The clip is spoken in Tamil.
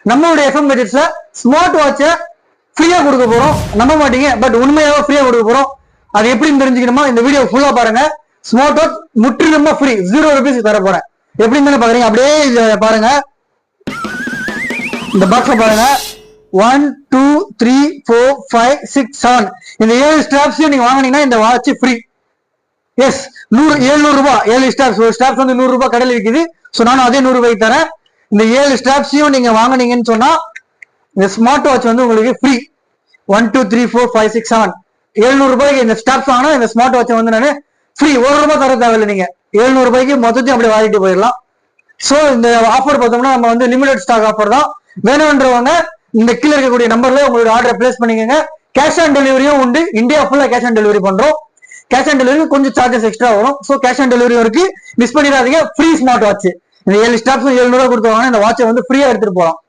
நம்மளுடைய எஃப்எம் பட்ஜெட்ஸ்ல ஸ்மார்ட் வாட்சை ஃப்ரீயா கொடுக்க போறோம். நம்ப மாட்டீங்க, பட் உண்மையாவே ஃப்ரீயா கொடுக்க போறோம். அது எப்படின்னு தெரிஞ்சுக்கணுமா, இந்த வீடியோ ஃபுல்லா பாருங்க. ஸ்மார்ட் வாட்ச் முற்றிலுமா ஃப்ரீ, 0 rupees தர போறேன். எப்படின்னு பாக்குறீங்க, அப்படியே பாருங்க. இந்த பாக்ஸ்ல பாருங்க, 1 2 3 4 5 6 7 இந்த 7 ஸ்டாப்ஸையும் நீங்க வாங்கினீங்கன்னா இந்த வாட்ச் ஃப்ரீ. எஸ், 700 ரூபாய். 7 ஸ்டாப்ஸ், ஒரு ஸ்டாப்ஸ் வந்து 100 ரூபாய் கடையில் விற்குது. ஸோ நானும் அதே 100 ரூபாய்க்கு தரேன். இந்த 7 ஸ்டாப்ஸையும் நீங்க வாங்கினீங்கன்னு சொன்னா இந்த ஸ்மார்ட் வாட்ச் வந்து உங்களுக்கு ஃப்ரீ. 1 2 3 4 5 6 7 700 ரூபாய்க்கு இந்த ஸ்டாப்ஸ் வாங்கினா இந்த ஸ்மார்ட் வாட்ச் வந்து நான் ஃப்ரீ. 1 ரூபாய் தர தேவையில்லை. நீங்க 700 ரூபாய்க்கு மொத்தத்தையும் அப்படியே வாங்கிட்டு போயிடலாம். ஸோ இந்த ஆஃபர் பார்த்தோம்னா நம்ம வந்து லிமிடெட் ஸ்டாக் ஆஃபர் தான். வேணும்ன்றவங்க இந்த கீழே இருக்கக்கூடிய நம்பர்ல உங்களோட ஆர்டர் பிளேஸ் பண்ணிக்கோங்க. கேஷ் ஆன் டெலிவரியும் உண்டு. இந்தியா ஃபுல்லா கேஷ் ஆன் டெலிவரி பண்றோம். கேஷ் ஆன் டெலிவரி கொஞ்சம் சார்ஜஸ் எக்ஸ்ட்ரா வரும். ஸோ கேஷ் ஆன் டெலிவரி வரைக்கும் மிஸ் பண்ணிடாதீங்க. Free smart watch. இந்த 7 ஸ்டாப்ஸ் 700 ரூபாய் கொடுத்து வாங்க, இந்த வாட்சை வந்து ஃப்ரீயா எடுத்துட்டு போகலாம்.